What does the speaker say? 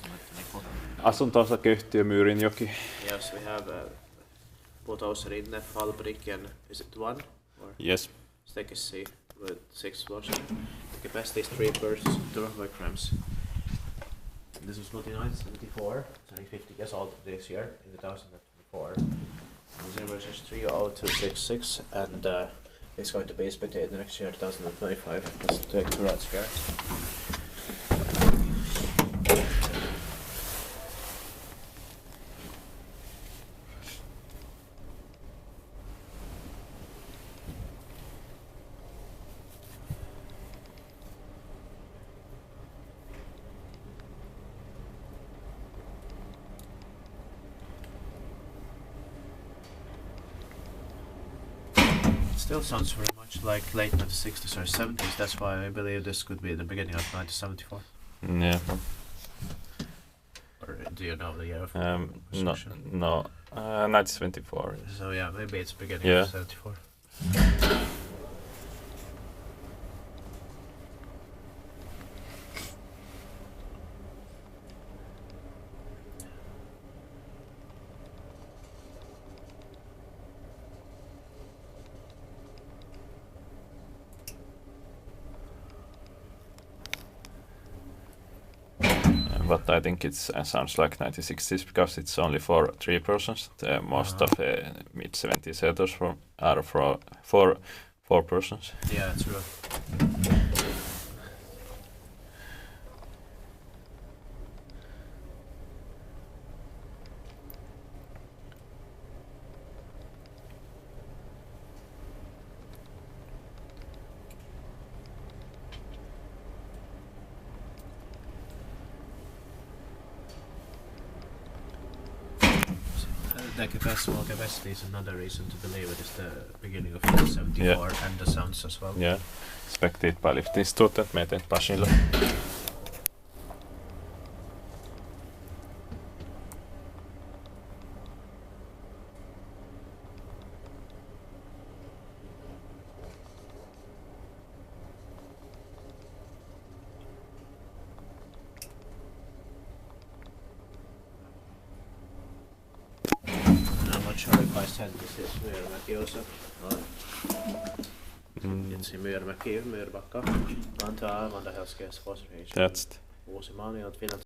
2024. Asunto-osakeyhtiö Myyrmäki. Yes, we have Putousrinne, Fallbricken, is it one? Or Yes. Stekesi with 6 floors. The capacity is 3 persons, 2 micrograms. This was built in 1974, it's only 50 years old this year, in 2024. The number is 30266, and it's going to be inspected next year, 2025. Let's take 2 rides here. Still sounds very much like late 1960s or 70s. That's why I believe this could be the beginning of 1974. Yeah. Or do you know the year of No, construction? no. 1974. So yeah, maybe it's beginning Yeah. of 74. But I think it sounds like 1960s because it's only for 3 persons. Most of mid-70s headers are for 4 persons. Yeah, true. The small capacity is another reason to believe it is the beginning of 1974 and the sounds as well. Yeah, Inspektit Paliftinstitutet med ett pasilla. Sure if I said this is Myyrmäki also. It's in Myyrmäki, Myrbacka, Vantaa, Vantaa Healthcare Sports Region. That's Uusimaa, Finland.